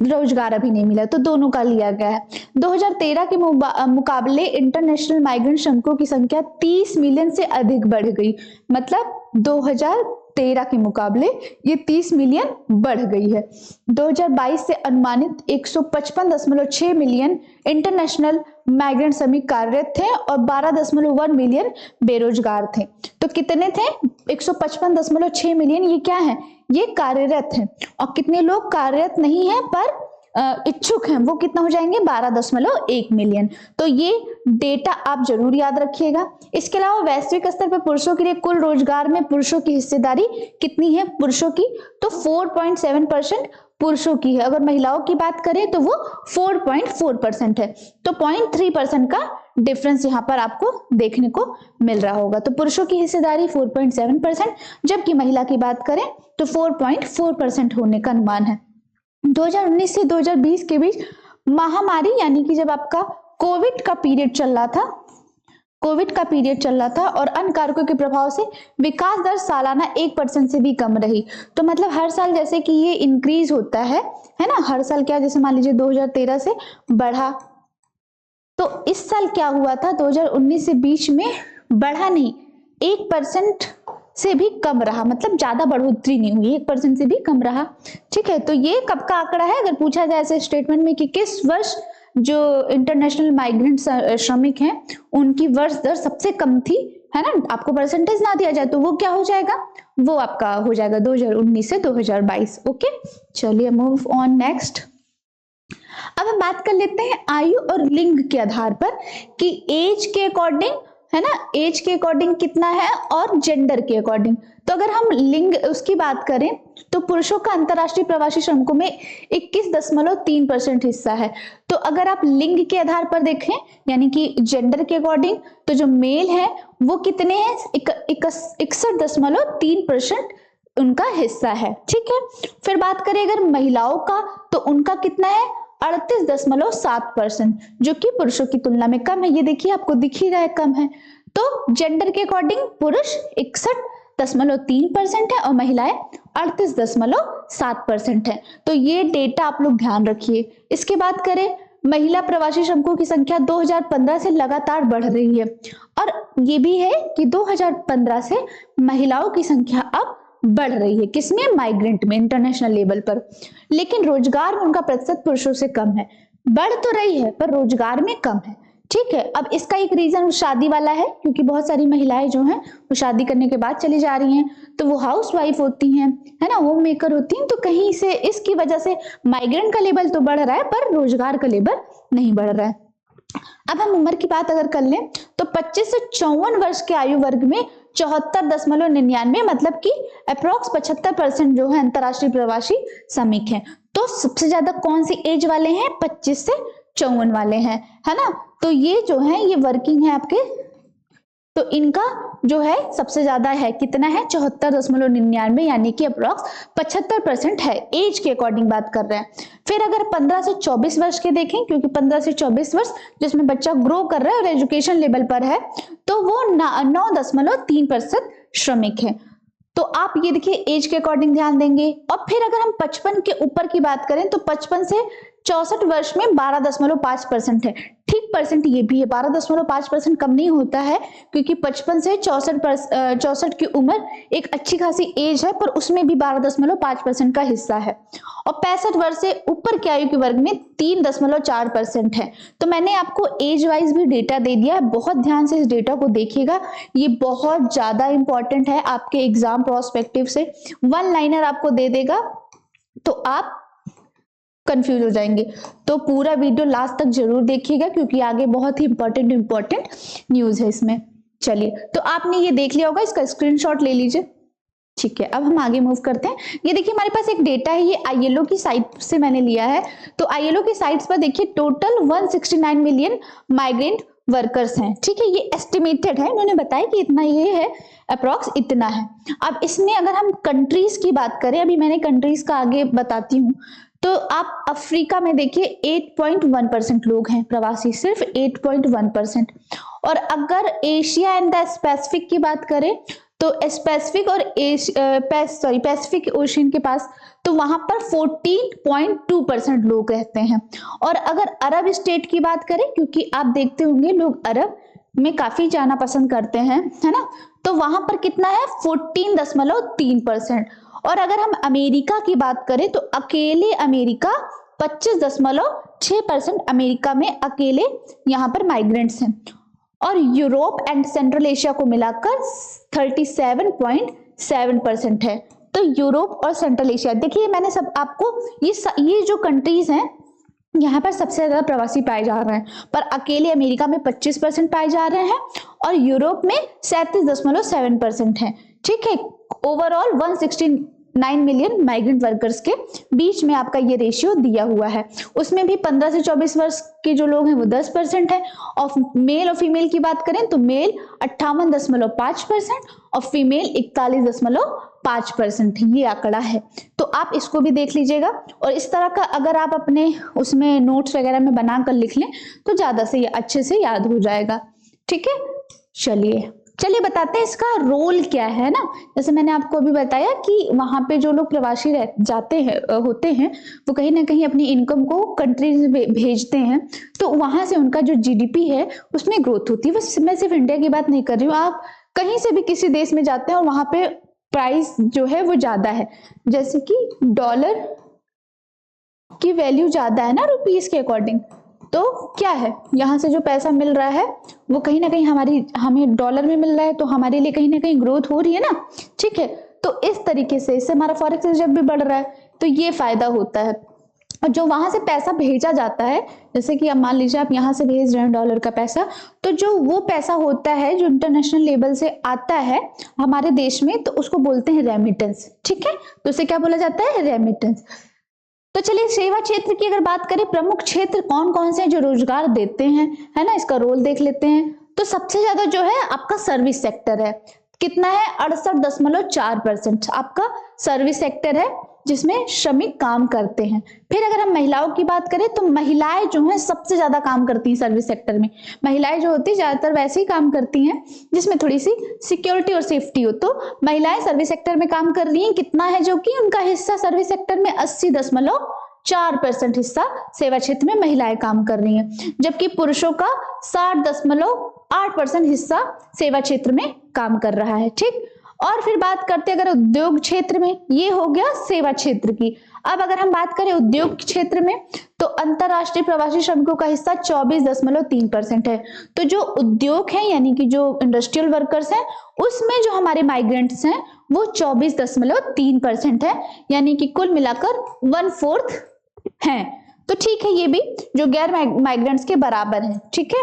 रोजगार अभी नहीं मिला। तो दोनों का लिया गया है। 2013 के मुकाबले इंटरनेशनल माइग्रेंट श्रमिकों की संख्या 30 मिलियन से अधिक बढ़ गई। मतलब 2013 के मुकाबले ये 30 मिलियन बढ़ गई है। 2022 से अनुमानित 155.6 मिलियन इंटरनेशनल माइग्रेंट श्रमिक कार्यरत थे और 12.1 मिलियन बेरोजगार थे। तो कितने थे? 155.6 मिलियन। ये क्या है? ये कार्यरत हैं। और कितने लोग कार्यरत नहीं है पर इच्छुक हैं, वो कितना हो जाएंगे? 12.1 मिलियन। तो ये डेटा आप जरूर याद रखिएगा। इसके अलावा वैश्विक स्तर पर पुरुषों के लिए कुल रोजगार में पुरुषों की हिस्सेदारी कितनी है? पुरुषों की तो 4.7% पुरुषों की है। अगर महिलाओं की बात करें तो वो 4.4% है। तो 0.3% का डिफरेंस यहाँ पर आपको देखने को मिल रहा होगा। तो पुरुषों की हिस्सेदारी 4.7%, जबकि महिला की बात करें तो 4.4% होने का अनुमान है। 2019 से 2020 के बीच महामारी, यानी कि जब आपका कोविड का पीरियड चल रहा था और अन्य कारकों के प्रभाव से विकास दर सालाना 1% से भी कम रही। तो मतलब हर साल जैसे कि ये इंक्रीज होता है ना, हर साल क्या, जैसे मान लीजिए 2013 से बढ़ा, तो इस साल क्या हुआ था? 2019 से बीच में बढ़ा नहीं, 1% से भी कम रहा, मतलब ज्यादा बढ़ोतरी नहीं हुई, 1% से भी कम रहा। ठीक है, तो ये कब का आंकड़ा है? अगर पूछा जाए ऐसे स्टेटमेंट में कि किस वर्ष जो इंटरनेशनल माइग्रेंट श्रमिक हैं उनकी वर्ष दर सबसे कम थी, है ना। आपको परसेंटेज ना दिया जाए तो वो क्या हो जाएगा, वो आपका हो जाएगा 2019 से 2022। ओके, चलिए मूव ऑन नेक्स्ट। अब हम बात कर लेते हैं आयु और लिंग के आधार पर कि एज के अकॉर्डिंग, है ना, एज के अकॉर्डिंग कितना है और जेंडर के अकॉर्डिंग। तो अगर हम लिंग उसकी बात करें तो पुरुषों का अंतरराष्ट्रीय प्रवासी श्रमिकों में 21.3% हिस्सा है। तो अगर आप लिंग के आधार पर देखें यानी कि जेंडर के अकॉर्डिंग, तो जो मेल है वो कितने हैं, 61.3% उनका हिस्सा है। ठीक है, फिर बात करें अगर महिलाओं का तो उनका कितना है, 38.7%, जो कि पुरुषों की तुलना में कम है। ये देखिए आपको दिख ही रहा है कम है। तो जेंडर के अकॉर्डिंग पुरुष 61.3% है और महिलाएं 38.7% है। तो ये डेटा आप लोग ध्यान रखिए। इसके बाद करें महिला प्रवासी श्रमिकों की संख्या 2015 से लगातार बढ़ रही है और ये भी है कि 2015 से महिलाओं की संख्या अब बढ़ रही है, किसमें, माइग्रेंट में, इंटरनेशनल लेवल पर। लेकिन रोजगार में उनका प्रतिशत पुरुषों से कम है, बढ़ तो रही है पर रोजगार में कम है। ठीक है, अब इसका एक रीजन शादी वाला है, क्योंकि बहुत सारी महिलाएं जो हैं वो शादी करने के बाद चली जा रही हैं, तो वो हाउस वाइफ होती हैं, है ना, होम मेकर होती हैं, तो कहीं से इसकी वजह से माइग्रेंट का लेवल तो बढ़ रहा है पर रोजगार का लेवल नहीं बढ़ रहा है। अब हम उम्र की बात अगर कर लें तो 25 से 54 वर्ष के आयु वर्ग में 74.99 मतलब कि अप्रोक्स 75% जो है अंतरराष्ट्रीय प्रवासी श्रमिक हैं। तो सबसे ज्यादा कौन सी एज वाले हैं, 25 से 54 वाले हैं, है ना। तो ये जो है ये वर्किंग है आपके, तो इनका जो है सबसे ज्यादा है, कितना है, 74.99 यानी कि अप्रोक्स 75% है, एज के अकॉर्डिंग बात कर रहे हैं। फिर अगर 15 से 24 वर्ष के देखें, क्योंकि 15 से 24 वर्ष जिसमें बच्चा ग्रो कर रहा है और एजुकेशन लेवल पर है, तो वो 9.3% श्रमिक है। तो आप ये देखिए एज के अकॉर्डिंग ध्यान देंगे। और फिर अगर हम 55 के ऊपर की बात करें तो 55 से 64 वर्ष में 12.5% है। ठीक परसेंट ये भी है, 12.5% कम नहीं होता है, क्योंकि 55 से 64 की उम्र एक अच्छी खासी एज है, पर उसमें भी 12.5% का हिस्सा है। और 65 वर्ष से ऊपर के आयु के वर्ग में 3.4% है। तो मैंने आपको एज वाइज भी डेटा दे दिया है, बहुत ध्यान से इस डेटा को देखिएगा, ये बहुत ज्यादा इंपॉर्टेंट है आपके एग्जाम प्रोस्पेक्टिव से। वन लाइनर आपको दे देगा तो आप कंफ्यूज हो जाएंगे। तो पूरा वीडियो लास्ट तक जरूर देखिएगा, क्योंकि आगे बहुत ही इंपॉर्टेंट न्यूज है इसमें। चलिए, तो आपने ये देख लिया होगा, इसका स्क्रीनशॉट ले लीजिए। ठीक है, अब हम आगे मूव करते हैं। ये देखिए हमारे पास एक डेटा है, ये आईएलओ की साइट से मैंने लिया है। तो आईएलओ की साइट्स पर देखिए टोटल 169 मिलियन माइग्रेंट वर्कर्स हैं। ठीक है, ये एस्टिमेटेड है, इन्होंने बताया कि इतना ये है, अप्रोक्स इतना है। अब इसमें अगर हम कंट्रीज की बात करें, अभी मैंने कंट्रीज का आगे बताती हूँ, तो आप अफ्रीका में देखिए 8.1% लोग हैं प्रवासी, सिर्फ 8.1%। और अगर एशिया एंड द पैसिफिक की बात करें तो पैसिफिक और पैसिफिक ओशियन के पास, तो वहां पर 14.2% लोग रहते हैं। और अगर अरब स्टेट की बात करें, क्योंकि आप देखते होंगे लोग अरब में काफी जाना पसंद करते हैं, है ना, तो वहां पर कितना है, 14.3%। और अगर हम अमेरिका की बात करें तो अकेले अमेरिका 25.6% अमेरिका में अकेले यहाँ पर माइग्रेंट्स हैं। और यूरोप एंड सेंट्रल एशिया को मिलाकर 37.7% है। तो यूरोप और सेंट्रल एशिया, देखिए मैंने सब आपको ये जो कंट्रीज हैं यहाँ पर सबसे ज्यादा प्रवासी पाए जा रहे हैं, पर अकेले अमेरिका में 25% पाए जा रहे हैं और यूरोप में 37.7% है। ठीक है, ओवरऑल 169 मिलियन माइग्रेंट वर्कर्स के बीच में आपका ये रेशियो दिया हुआ है। उसमें भी 15 से 24 वर्ष के जो लोग हैं वो 10% है। और मेल और फीमेल की बात करें तो मेल 58.5% और फीमेल 41.5%, ये आंकड़ा है। तो आप इसको भी देख लीजिएगा। और इस तरह का अगर आप अपने उसमें नोट्स वगैरह में बनाकर लिख लें तो ज्यादा से ये अच्छे से याद हो जाएगा। ठीक है, चलिए बताते हैं इसका रोल क्या है ना। जैसे मैंने आपको अभी बताया कि वहां पे जो लोग प्रवासी जाते हैं होते हैं वो कहीं ना कहीं अपनी इनकम को कंट्रीज में भेजते हैं, तो वहां से उनका जो जीडीपी है उसमें ग्रोथ होती है। मैं सिर्फ इंडिया की बात नहीं कर रही हूँ, आप कहीं से भी किसी देश में जाते हैं और वहां पे प्राइस जो है वो ज्यादा है, जैसे कि डॉलर की वैल्यू ज्यादा है ना रुपीस के अकॉर्डिंग, तो क्या है, यहाँ से जो पैसा मिल रहा है वो कहीं ना कहीं हमें डॉलर में मिल रहा है, तो हमारे लिए कहीं ना कहीं ग्रोथ हो रही है ना, ठीक है। तो इस तरीके से इससे हमारा फॉरेक्स रिजर्व भी बढ़ रहा है, तो ये फायदा होता है। और जो वहां से पैसा भेजा जाता है, जैसे कि अब मान लीजिए आप यहाँ से भेज रहे हैं डॉलर का पैसा, तो जो वो पैसा होता है जो इंटरनेशनल लेवल से आता है हमारे देश में, तो उसको बोलते हैं रेमिटेंस, ठीक है। तो उसे क्या बोला जाता है, रेमिटेंस। तो चलिए सेवा क्षेत्र की अगर बात करें, प्रमुख क्षेत्र कौन कौन से हैं जो रोजगार देते हैं, है ना, इसका रोल देख लेते हैं। तो सबसे ज्यादा जो है आपका सर्विस सेक्टर है, कितना है, 68.4% आपका सर्विस सेक्टर है जिसमें श्रमिक काम करते हैं। फिर अगर हम महिलाओं की बात करें, तो महिलाएं जो हैं सबसे ज्यादा काम करती हैं सर्विस सेक्टर में। महिलाएं जो होती है ज्यादातर वैसे ही काम करती हैं जिसमें थोड़ी सी सिक्योरिटी और सेफ्टी हो, तो महिलाएं सर्विस सेक्टर में काम कर रही हैं। कितना है जो कि उनका हिस्सा सर्विस सेक्टर में, 80.4% हिस्सा सेवा क्षेत्र में महिलाएं काम कर रही हैं, जबकि पुरुषों का 60.8% हिस्सा सेवा क्षेत्र में काम कर रहा है, ठीक। और फिर बात करते हैं अगर उद्योग क्षेत्र में, ये हो गया सेवा क्षेत्र की। अब अगर हम बात करें उद्योग क्षेत्र में, तो अंतरराष्ट्रीय प्रवासी श्रमिकों का हिस्सा 24.3% है। तो जो उद्योग है यानी कि जो इंडस्ट्रियल वर्कर्स हैं, उसमें जो हमारे माइग्रेंट्स हैं वो 24.3% है, यानी कि कुल मिलाकर 1/4 हैं। तो ठीक है, ये भी जो गैर माइग्रेंट्स के बराबर है, ठीक है।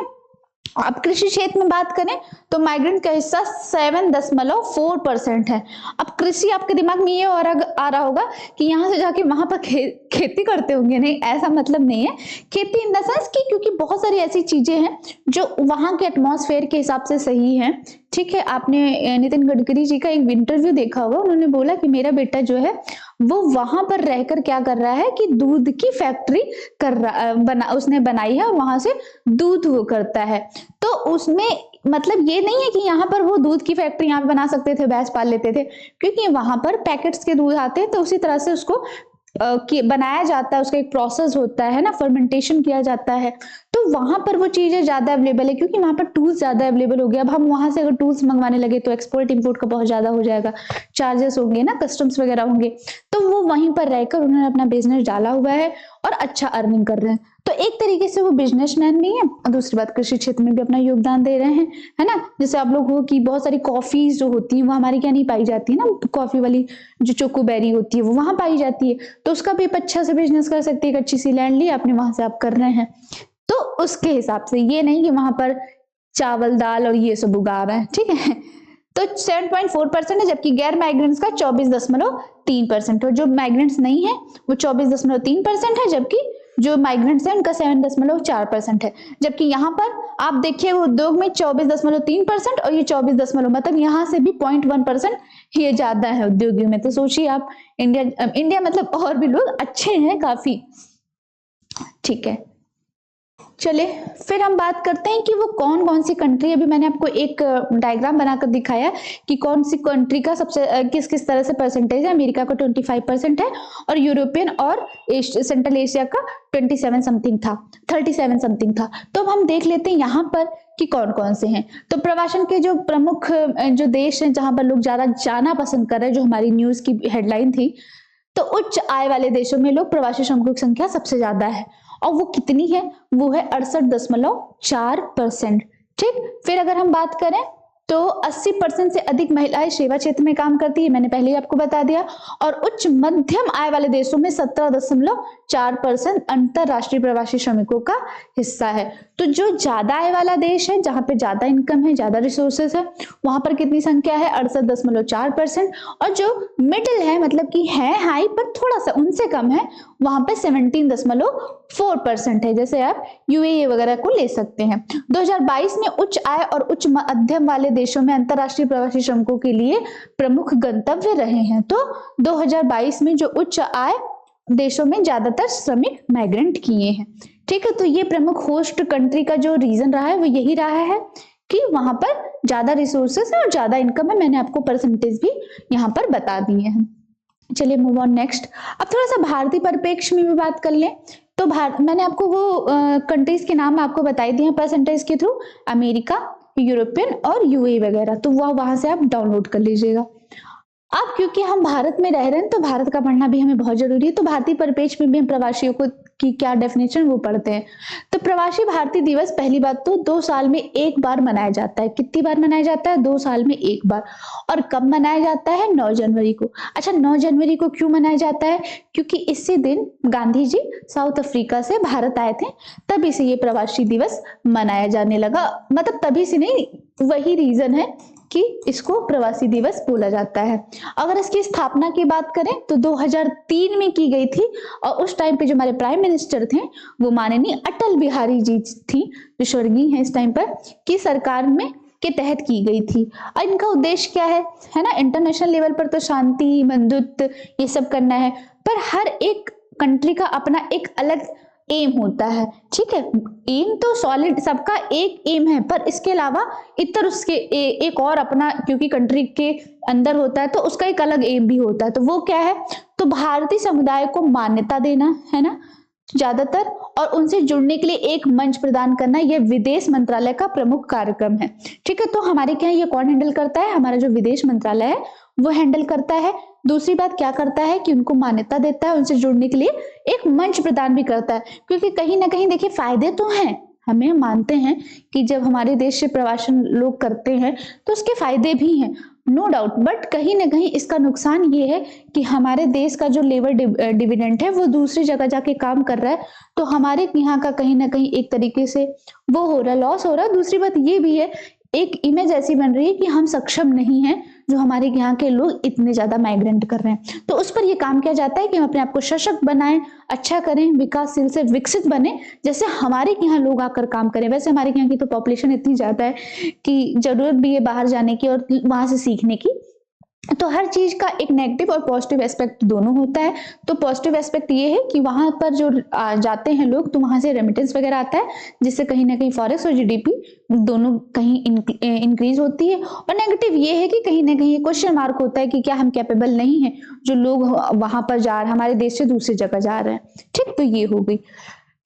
अब कृषि क्षेत्र में बात करें तो माइग्रेंट का हिस्सा 7.4% है। अब कृषि आपके दिमाग में ये और आ रहा होगा कि यहाँ से जाके वहां पर खेती करते होंगे, नहीं, ऐसा मतलब नहीं है। खेती इन द सेंस की, क्योंकि बहुत सारी ऐसी चीजें हैं जो वहां के एटमॉस्फेयर के हिसाब से सही है, ठीक है। आपने नितिन गडकरी जी का एक इंटरव्यू देखा होगा, उन्होंने बोला कि मेरा बेटा जो है वो वहां पर रहकर क्या कर रहा है कि दूध की फैक्ट्री उसने बनाई है और वहां से दूध वो करता है। तो उसमें मतलब ये नहीं है कि यहाँ पर वो दूध की फैक्ट्री यहाँ पे बना सकते थे, भैंस पाल लेते थे, क्योंकि वहां पर पैकेट्स के दूध आते हैं, तो उसी तरह से उसको बनाया जाता है, उसका एक प्रोसेस होता है ना, फर्मेंटेशन किया जाता है। तो वहां पर वो चीजें ज्यादा अवेलेबल है, क्योंकि वहां पर टूल्स ज्यादा अवेलेबल हो गया। अब हम वहां से अगर टूल्स मंगवाने लगे तो एक्सपोर्ट इंपोर्ट का बहुत ज्यादा हो जाएगा, चार्जेस होंगे ना, कस्टम्स वगैरह होंगे। तो वो वहीं पर रहकर उन्होंने अपना बिजनेस डाला हुआ है और अच्छा अर्निंग कर रहे हैं। तो एक तरीके से वो बिजनेसमैन भी है और दूसरी बात कृषि क्षेत्र में भी अपना योगदान दे रहे हैं, है ना। जैसे आप लोग हो कि बहुत सारी कॉफीज जो होती है वो हमारी क्या नहीं पाई जाती है ना, कॉफी वाली जो चोकोबेरी होती है वो वहां पाई जाती है, तो उसका भी अच्छा से बिजनेस कर सकती है। एक अच्छी सी लैंड ली आपने, वहां से आप कर रहे हैं, तो उसके हिसाब से ये नहीं कि वहां पर चावल दाल और ये सब उगा रहे हैं, ठीक है। तो 7.4% है, जबकि गैर माइग्रेंट्स का 24.3% है। जो माइग्रेंट्स नहीं है वो 24.3% है, जबकि जो माइग्रेंट्स है उनका 7.4% है। जबकि यहाँ पर आप देखिए उद्योग में 24.3% और ये 24 मतलब यहाँ से भी 0.1% ये ज्यादा है उद्योगियों में। तो सोचिए आप, इंडिया मतलब और भी लोग अच्छे हैं काफी, ठीक है। चले फिर हम बात करते हैं कि वो कौन कौन सी कंट्री, अभी मैंने आपको एक डायग्राम बनाकर दिखाया कि कौन सी कंट्री का सबसे किस किस तरह से परसेंटेज है। अमेरिका का 25% है और यूरोपियन और सेंट्रल एशिया का 37 समथिंग था। तो अब हम देख लेते हैं यहाँ पर कि कौन कौन से हैं। तो प्रवासन के जो प्रमुख जो देश हैं जहां पर लोग ज्यादा जाना पसंद कर रहे हैं, जो हमारी न्यूज की हेडलाइन थी, तो उच्च आय वाले देशों में लोग प्रवासी श्रमिकों की संख्या सबसे ज्यादा है, और वो कितनी है, वो है 68.4%, ठीक। फिर अगर हम बात करें तो 80% से अधिक महिलाएं सेवा क्षेत्र में काम करती है, मैंने पहले ही आपको बता दिया। और उच्च मध्यम आय वाले देशों में 17.4% अंतरराष्ट्रीय प्रवासी श्रमिकों का हिस्सा है। तो जो ज्यादा आय वाला देश है, जहां पे ज्यादा इनकम है, ज्यादा रिसोर्सेस है, वहां पर कितनी संख्या है, 68.4%। और जो मिडिल है, मतलब कि है हाई पर थोड़ा सा उनसे कम है, वहां पे 17.4% है। जैसे आप यूएई वगैरह को ले सकते हैं। 2022 में उच्च आय और उच्च मध्यम वाले देशों में अंतरराष्ट्रीय प्रवासी श्रमिकों के लिए प्रमुख गंतव्य रहे हैं। तो 2022 में जो उच्च आय देशों में ज्यादातर श्रमिक माइग्रेंट किए हैं, ठीक है। तो ये प्रमुख होस्ट कंट्री का जो रीजन रहा है वो यही रहा है कि वहां पर ज्यादा रिसोर्सेस है और ज्यादा इनकम है। मैंने आपको परसेंटेज भी यहाँ पर बता दिए हैं। चलिए मूव ऑन नेक्स्ट। अब थोड़ा सा भारतीय परिप्रेक्ष्य में भी बात कर लें तो मैंने आपको वो कंट्रीज के नाम आपको बताई दिए हैं परसेंटेज के थ्रू, अमेरिका, यूरोपियन और यूएई वगैरह, तो वहां से आप डाउनलोड कर लीजिएगा। अब क्योंकि हम भारत में रह रहे हैं तो भारत का पढ़ना भी हमें बहुत जरूरी है। तो भारतीय परिप्रेक्ष्य में भी हम प्रवासियों की क्या डेफिनेशन वो पढ़ते हैं। तो प्रवासी भारतीय दिवस पहली बात तो 2 साल में 1 बार मनाया जाता है। कितनी बार मनाया जाता है? 2 साल में 1 बार। और कब मनाया जाता है? 9 जनवरी को। अच्छा, 9 जनवरी को क्यों मनाया जाता है? क्योंकि इसी दिन गांधी जी साउथ अफ्रीका से भारत आए थे, तभी से ये प्रवासी दिवस मनाया जाने लगा। मतलब तभी से नहीं, वही रीजन है कि इसको प्रवासी दिवस बोला जाता है। अगर इसकी स्थापना की बात करें तो 2003 में की गई थी, और उस टाइम पे जो हमारे प्राइम मिनिस्टर थे वो माननीय अटल बिहारी जी थी, जो स्वर्गीय हैं इस टाइम पर, की सरकार में के तहत की गई थी। और इनका उद्देश्य क्या है ना, इंटरनेशनल लेवल पर तो शांति, बंधुत्व ये सब करना है, पर हर एक कंट्री का अपना एक अलग एम होता है। ठीक है, एम तो सॉलिड सबका एक एम है, पर इसके अलावा इतर उसके एक और अपना, क्योंकि कंट्री के अंदर होता है तो उसका एक अलग एम भी होता है। तो वो क्या है? तो भारतीय समुदाय को मान्यता देना है ना ज्यादातर, और उनसे जुड़ने के लिए एक मंच प्रदान करना, यह विदेश मंत्रालय का प्रमुख कार्यक्रम है। ठीक है, तो हमारे क्या ये कौन हैंडल करता है? हमारा जो विदेश मंत्रालय है वो हैंडल करता है। दूसरी बात क्या करता है कि उनको मान्यता देता है, उनसे जुड़ने के लिए एक मंच प्रदान भी करता है। क्योंकि कहीं ना कहीं देखिए फायदे तो हैं, हमें मानते हैं कि जब हमारे देश से प्रवासन लोग करते हैं तो उसके फायदे भी हैं, नो डाउट। बट कहीं ना कहीं इसका नुकसान ये है कि हमारे देश का जो लेबर डिविडेंड है वो दूसरी जगह जाके काम कर रहा है, तो हमारे यहाँ का कहीं ना कहीं एक तरीके से वो हो रहा है, लॉस हो रहा है। दूसरी बात ये भी है, एक इमेज ऐसी बन रही है कि हम सक्षम नहीं हैं, जो हमारे यहाँ के लोग इतने ज्यादा माइग्रेंट कर रहे हैं। तो उस पर यह काम किया जाता है कि हम अपने आप को सशक्त बनाएं, अच्छा करें, विकासशील से विकसित बने, जैसे हमारे यहाँ लोग आकर काम करें। वैसे हमारे यहाँ की तो पॉपुलेशन इतनी ज्यादा है कि जरूरत भी है बाहर जाने की और वहां से सीखने की। तो हर चीज का एक नेगेटिव और पॉजिटिव एस्पेक्ट दोनों होता है। तो पॉजिटिव एस्पेक्ट ये है कि वहां पर जो जाते हैं लोग तो वहां से रेमिटेंस वगैरह आता है, जिससे कहीं ना कहीं फॉरेक्स और जीडीपी दोनों कहीं इंक्रीज होती है। और नेगेटिव ये है कि कहीं ना कहीं क्वेश्चन मार्क होता है कि क्या हम कैपेबल नहीं है, जो लोग वहां पर जा रहे हैं हमारे देश से दूसरी जगह जा रहे हैं। ठीक, तो ये हो गई।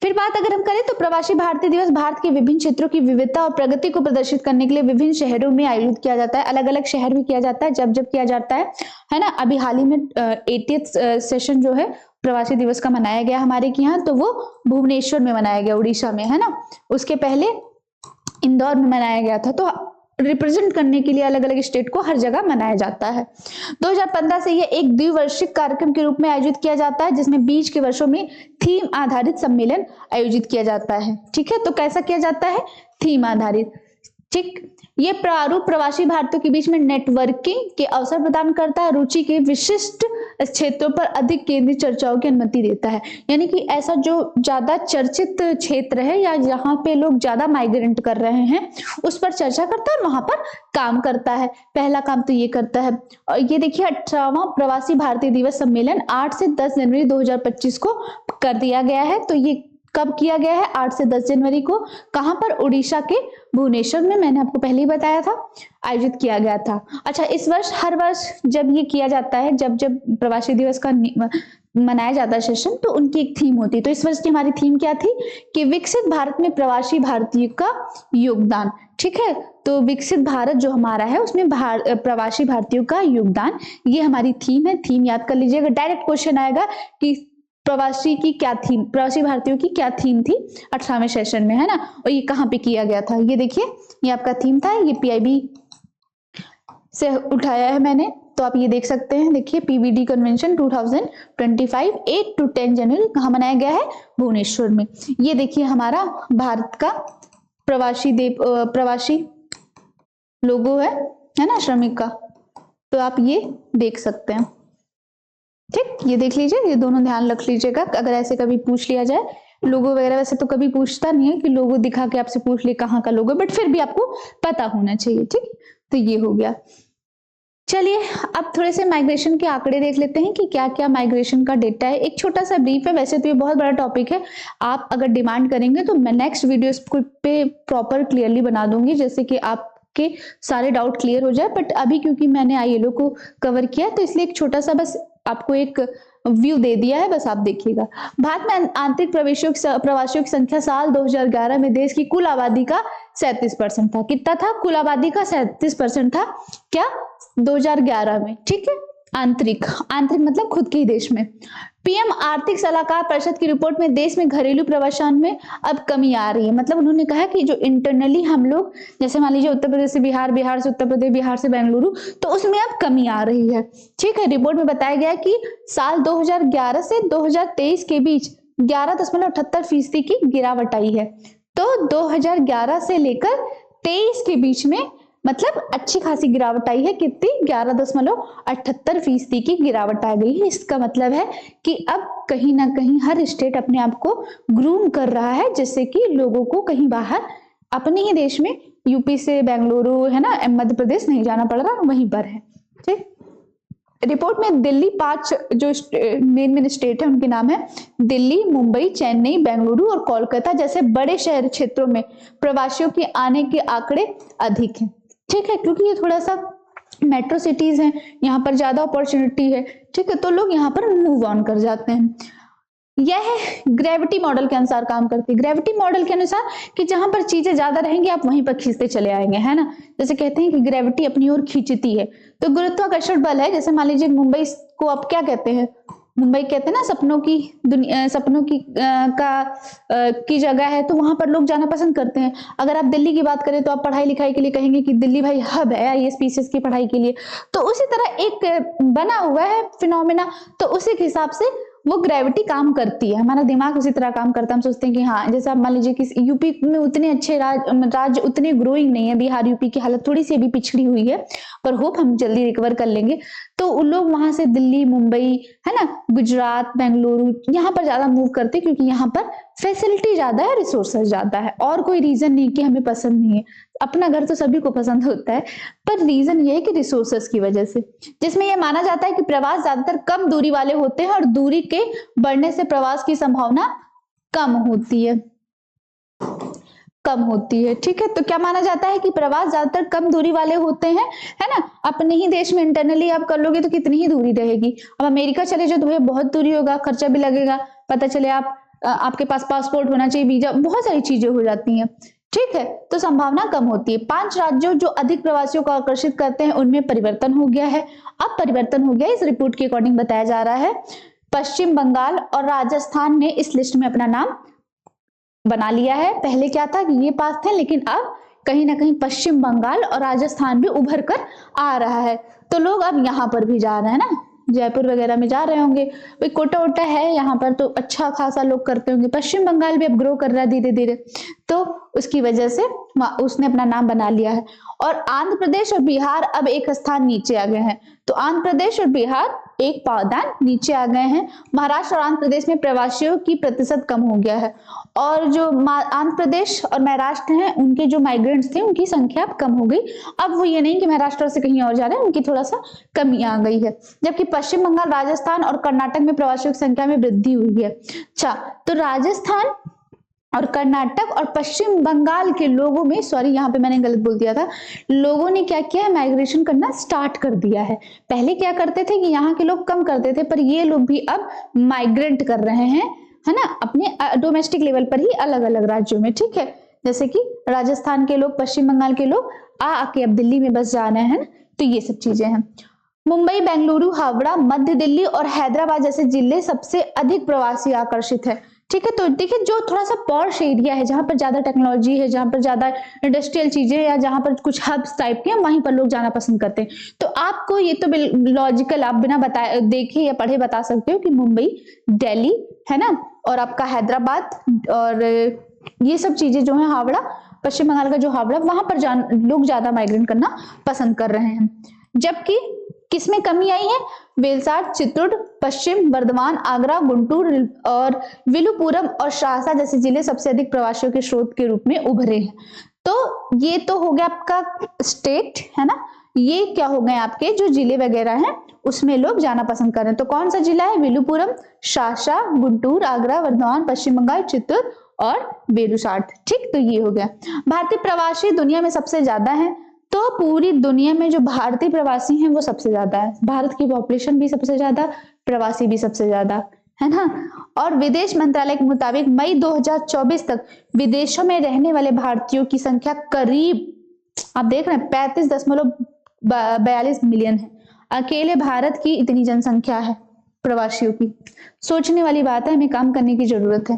फिर बात अगर हम करें तो प्रवासी भारतीय दिवस भारत के विभिन्न क्षेत्रों की विविधता और प्रगति को प्रदर्शित करने के लिए विभिन्न शहरों में आयोजित किया जाता है। अलग अलग शहर में किया जाता है, जब जब किया जाता है ना। अभी हाल ही में 80th सेशन जो है प्रवासी दिवस का मनाया गया हमारे यहाँ, तो वो भुवनेश्वर में मनाया गया, उड़ीसा में, है ना। उसके पहले इंदौर में मनाया गया था। तो रिप्रेजेंट करने के लिए अलग अलग स्टेट को हर जगह मनाया जाता है। 2015 से यह एक द्विवार्षिक कार्यक्रम के रूप में आयोजित किया जाता है, जिसमें बीच के वर्षों में थीम आधारित सम्मेलन आयोजित किया जाता है। ठीक है, तो कैसा किया जाता है? थीम आधारित। ठीक, ये प्रारूप प्रवासी भारतीयों के बीच में नेटवर्किंग के अवसर प्रदान करता है, रुचि के विशिष्ट क्षेत्रों पर अधिक केंद्रित चर्चाओं की अनुमति देता है। यानी कि ऐसा जो ज्यादा चर्चित क्षेत्र है या जहां पे लोग ज्यादा माइग्रेंट कर रहे हैं उस पर चर्चा करता है और वहां पर काम करता है। पहला काम तो ये करता है। और ये देखिए 18वां प्रवासी भारतीय दिवस सम्मेलन 8 से 10 जनवरी 2025 को कर दिया गया है। तो ये कब किया गया है? 8 से 10 जनवरी को। कहां पर? उड़ीसा के भुवनेश्वर में, मैंने आपको पहले ही बताया था, आयोजित किया गया था। अच्छा, इस वर्ष हर वर्ष जब ये किया जाता है, जब जब प्रवासी दिवस का मनाया जाता है सेशन, तो उनकी एक थीम होती है। तो इस वर्ष की हमारी थीम क्या थी कि विकसित भारत में प्रवासी भारतीयों का योगदान। ठीक है, तो विकसित भारत जो हमारा है उसमें प्रवासी भारतीयों का योगदान, ये हमारी थीम है। थीम याद कर लीजिएगा, डायरेक्ट क्वेश्चन आएगा कि प्रवासी की क्या थीम, प्रवासी भारतीयों की क्या थीम थी 18वें सेशन में, है ना। और ये कहाँ पे किया गया था? ये देखिए, ये आपका थीम था, ये पीआईबी से उठाया है मैंने, तो आप ये देख सकते हैं। देखिए, पीवीडी कन्वेंशन 2025 8 to 10 जनवरी कहाँ मनाया गया है? भुवनेश्वर में। ये देखिए हमारा भारत का प्रवासी लोगो है ना, श्रमिक का। तो आप ये देख सकते हैं। ठीक, ये देख लीजिए, ये दोनों ध्यान रख लीजिएगा। अगर ऐसे कभी पूछ लिया जाए लोगो वगैरह, वैसे तो कभी पूछता नहीं है कि लोगो दिखा के आपसे पूछ ले कहाँ का लोगो, बट फिर भी आपको पता होना चाहिए। ठीक, तो ये हो गया। चलिए अब थोड़े से माइग्रेशन के आंकड़े देख लेते हैं कि क्या क्या माइग्रेशन का डेटा है। एक छोटा सा ब्रीफ है, वैसे तो ये बहुत बड़ा टॉपिक है। आप अगर डिमांड करेंगे तो मैं नेक्स्ट वीडियो पे प्रॉपर क्लियरली बना दूंगी, जैसे कि आपके सारे डाउट क्लियर हो जाए। बट अभी क्योंकि मैंने आईएलओ को कवर किया तो इसलिए एक छोटा सा बस आपको एक व्यू दे दिया है, बस आप देखिएगा। भारत में आंतरिक प्रवासियों की संख्या साल 2011 में देश की कुल आबादी का 37% था। कितना था? कुल आबादी का 37% था क्या? 2011 में। ठीक है, आंतरिक, आंतरिक मतलब खुद के ही देश में। पीएम आर्थिक सलाहकार परिषद की रिपोर्ट में देश में घरेलू प्रवासन में अब कमी आ रही है। मतलब उन्होंने कहा कि जो इंटरनली हम लोग, जैसे मान लीजिए उत्तर प्रदेश से बिहार, बिहार से उत्तर प्रदेश, बिहार से बेंगलुरु, तो उसमें अब कमी आ रही है। ठीक है, रिपोर्ट में बताया गया कि साल 2011 से 2023 के बीच 11.78% की गिरावट आई है। तो 2011 से लेकर 23 के बीच में मतलब अच्छी खासी गिरावट आई है। कितनी? 11.78% की गिरावट आ गई है। इसका मतलब है कि अब कहीं ना कहीं हर स्टेट अपने आप को ग्रूम कर रहा है, जिससे कि लोगों को कहीं बाहर अपने ही देश में, यूपी से बेंगलुरु है ना, मध्य प्रदेश नहीं जाना पड़ रहा, वहीं पर है। ठीक, रिपोर्ट में दिल्ली 5 जो मेन स्टेट है उनके नाम है दिल्ली, मुंबई, चेन्नई, बेंगलुरु और कोलकाता जैसे बड़े शहर क्षेत्रों में प्रवासियों के आने के आंकड़े अधिक हैं। ठीक है, क्योंकि ये थोड़ा सा मेट्रो सिटीज हैं, यहाँ पर ज्यादा अपॉर्चुनिटी है। ठीक है, तो लोग यहाँ पर मूव ऑन कर जाते हैं। यह ग्रेविटी मॉडल के अनुसार काम करती है। ग्रेविटी मॉडल के अनुसार कि जहां पर चीजें ज्यादा रहेंगी आप वहीं पर खींचते चले आएंगे, है ना। जैसे कहते हैं कि ग्रेविटी अपनी ओर खींचती है, तो गुरुत्वाकर्षण बल है। जैसे मान लीजिए मुंबई को अब क्या कहते हैं, मुंबई कहते हैं ना सपनों की दुनिया, सपनों की की जगह है, तो वहां पर लोग जाना पसंद करते हैं। अगर आप दिल्ली की बात करें तो आप पढ़ाई लिखाई के लिए कहेंगे कि दिल्ली भाई हब है आईएएस पीसीएस की पढ़ाई के लिए। तो उसी तरह एक बना हुआ है फिनोमेना, तो उसी के हिसाब से वो ग्रेविटी काम करती है। हमारा दिमाग उसी तरह काम करता है। हम सोचते हैं कि हाँ, जैसे आप मान लीजिए कि यूपी में उतने अच्छे राज्य उतने ग्रोइंग नहीं है, बिहार यूपी की हालत थोड़ी सी अभी पिछड़ी हुई है, पर होप हम जल्दी रिकवर कर लेंगे। तो उन लोग वहां से दिल्ली, मुंबई, है ना, गुजरात, बेंगलुरु, यहाँ पर ज्यादा मूव करते, क्योंकि यहाँ पर फैसिलिटी ज्यादा है, रिसोर्सेज ज्यादा है, और कोई रीजन नहीं कि हमें पसंद नहीं है। अपना घर तो सभी को पसंद होता है, पर रीजन ये है कि रिसोर्सेस की वजह से, जिसमें यह माना जाता है कि प्रवास ज्यादातर कम दूरी वाले होते हैं और दूरी के बढ़ने से प्रवास की संभावना कम होती है, कम होती है। ठीक है, तो क्या माना जाता है कि प्रवास ज्यादातर कम दूरी वाले होते हैं, है ना। अपने ही देश में इंटरनली आप कर लोगे तो कितनी ही दूरी रहेगी। अब अमेरिका चले जाओ तो भैया बहुत दूरी होगा, खर्चा भी लगेगा, पता चले आपके पास पासपोर्ट होना चाहिए, वीजा, बहुत सारी चीजें हो जाती हैं। ठीक है, तो संभावना कम होती है। 5 राज्यों जो अधिक प्रवासियों को आकर्षित करते हैं उनमें परिवर्तन हो गया है। अब परिवर्तन हो गया, इस रिपोर्ट के अकॉर्डिंग बताया जा रहा है। पश्चिम बंगाल और राजस्थान ने इस लिस्ट में अपना नाम बना लिया है। पहले क्या था कि ये पास थे, लेकिन अब कहीं ना कहीं पश्चिम बंगाल और राजस्थान भी उभर कर आ रहा है। तो लोग अब यहाँ पर भी जा रहे हैं ना, जयपुर वगैरह में जा रहे होंगे। भाई कोटा वोटा है यहाँ पर, तो अच्छा खासा लोग करते होंगे। पश्चिम बंगाल भी अब ग्रो कर रहा है धीरे धीरे, तो उसकी वजह से उसने अपना नाम बना लिया है। और आंध्र प्रदेश और बिहार अब एक स्थान नीचे आ गए हैं। तो आंध्र प्रदेश और बिहार एक पावदान नीचे आ गए हैं। महाराष्ट्र और आंध्र प्रदेश में प्रवासियों की प्रतिशत कम हो गया है, और जो आंध्र प्रदेश और महाराष्ट्र हैं उनके जो माइग्रेंट्स थे उनकी संख्या अब कम हो गई। अब वो ये नहीं कि महाराष्ट्र से कहीं और जा रहे हैं, उनकी थोड़ा सा कमी आ गई है। जबकि पश्चिम बंगाल, राजस्थान और कर्नाटक में प्रवासियों की संख्या में वृद्धि हुई है। अच्छा, तो राजस्थान और कर्नाटक और पश्चिम बंगाल के लोगों में, सॉरी यहाँ पे मैंने गलत बोल दिया था, लोगों ने क्या किया है, माइग्रेशन करना स्टार्ट कर दिया है। पहले क्या करते थे कि यहाँ के लोग कम करते थे, पर ये लोग भी अब माइग्रेंट कर रहे हैं, है ना, अपने डोमेस्टिक लेवल पर ही अलग अलग राज्यों में। ठीक है, जैसे कि राजस्थान के लोग, पश्चिम बंगाल के लोग आके अब दिल्ली में बस जा रहे हैं, तो ये सब चीजें हैं। मुंबई, बेंगलुरु, हावड़ा, मध्य दिल्ली और हैदराबाद जैसे जिले सबसे अधिक प्रवासी आकर्षित है। ठीक है, तो देखिए जो थोड़ा सा पॉश एरिया है, जहां पर ज्यादा टेक्नोलॉजी है, जहां पर ज्यादा इंडस्ट्रियल चीजें, या जहां पर कुछ हब्स टाइप के, वहीं पर लोग जाना पसंद करते हैं। तो आपको ये तो लॉजिकल, आप बिना बताए देखे या पढ़े बता सकते हो कि मुंबई, दिल्ली, है ना, और आपका हैदराबाद, और ये सब चीजें जो है, हावड़ा, पश्चिम बंगाल का जो हावड़ा, वहां पर लोग ज्यादा माइग्रेट करना पसंद कर रहे हैं। जबकि किसमें कमी आई है, वेलसाड, चित्तूर, पश्चिम बर्धमान, आगरा, गुंटूर और विलुपुरम और शाहसा जैसे जिले सबसे अधिक प्रवासियों के स्रोत के रूप में उभरे हैं। तो ये तो हो गया आपका स्टेट, है ना। ये क्या हो गए आपके जो जिले वगैरह हैं, उसमें लोग जाना पसंद कर रहे हैं। तो कौन सा जिला है, विलुपुरम, शाहसा, गुंटूर, आगरा, वर्धमान, पश्चिम बंगाल, चित्तूर और वेलुसाड। ठीक, तो ये हो गया। भारतीय प्रवासी दुनिया में सबसे ज्यादा है। तो पूरी दुनिया में जो भारतीय प्रवासी हैं वो सबसे ज्यादा है। भारत की पॉपुलेशन भी सबसे ज्यादा, प्रवासी भी सबसे ज्यादा, है ना। और विदेश मंत्रालय के मुताबिक मई 2024 तक विदेशों में रहने वाले भारतीयों की संख्या करीब, आप देख रहे हैं, 35.42 मिलियन है। अकेले भारत की इतनी जनसंख्या है प्रवासियों की। सोचने वाली बात है, हमें काम करने की जरूरत है।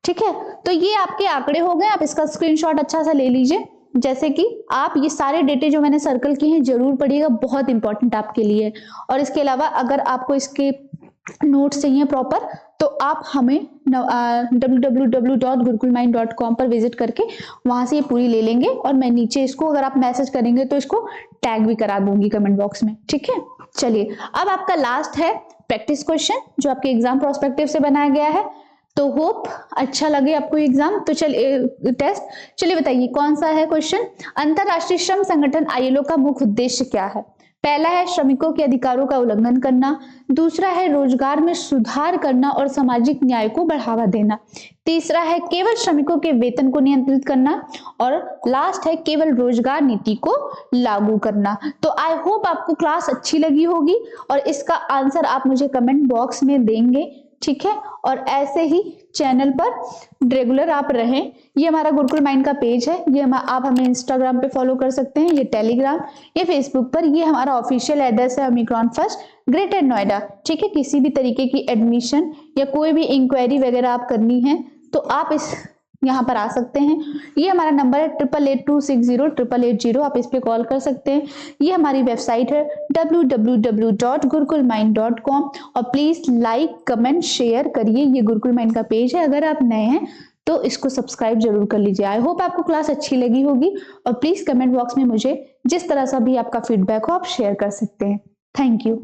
ठीक है, तो ये आपके आंकड़े हो गए, आप इसका स्क्रीनशॉट अच्छा सा ले लीजिए। जैसे कि आप ये सारे डेटे जो मैंने सर्कल किए हैं जरूर पढ़िएगा, बहुत इंपॉर्टेंट आपके लिए। और इसके अलावा अगर आपको इसके नोट्स चाहिए प्रॉपर, तो आप हमें www.gurkulmind.com पर विजिट करके वहां से ये पूरी ले लेंगे। और मैं नीचे इसको, अगर आप मैसेज करेंगे तो इसको टैग भी करा दूंगी कमेंट बॉक्स में। ठीक है, चलिए अब आपका लास्ट है प्रैक्टिस क्वेश्चन, जो आपके एग्जाम प्रोस्पेक्टिव से बनाया गया है। तो होप अच्छा लगे आपको एग्जाम। तो चलिए टेस्ट, चलिए बताइए कौन सा है क्वेश्चन। अंतरराष्ट्रीय श्रम संगठन आईएलओ का मुख्य उद्देश्य क्या है? पहला है श्रमिकों के अधिकारों का उल्लंघन करना, दूसरा है रोजगार में सुधार करना और सामाजिक न्याय को बढ़ावा देना, तीसरा है केवल श्रमिकों के वेतन को नियंत्रित करना, और लास्ट है केवल रोजगार नीति को लागू करना। तो आई होप आपको क्लास अच्छी लगी होगी और इसका आंसर आप मुझे कमेंट बॉक्स में देंगे। ठीक है, और ऐसे ही चैनल पर रेगुलर आप रहें। ये हमारा गुरुकुल माइंड का पेज है, ये आप हमें इंस्टाग्राम पे फॉलो कर सकते हैं, ये टेलीग्राम, ये फेसबुक पर, ये हमारा ऑफिशियल एड्रेस है ओमिक्रॉन फर्स्ट ग्रेटर नोएडा। ठीक है, किसी भी तरीके की एडमिशन या कोई भी इंक्वायरी वगैरह आप करनी है तो आप इस यहाँ पर आ सकते हैं। ये हमारा नंबर है 8882608880, आप इस पे कॉल कर सकते हैं। ये हमारी वेबसाइट है www.gurukulmind.com, और प्लीज लाइक कमेंट शेयर करिए। ये गुरुकुल माइंड का पेज है, अगर आप नए हैं तो इसको सब्सक्राइब जरूर कर लीजिए। आई होप आपको क्लास अच्छी लगी होगी, और प्लीज कमेंट बॉक्स में मुझे जिस तरह से भी आपका फीडबैक हो आप शेयर कर सकते हैं। Thank you.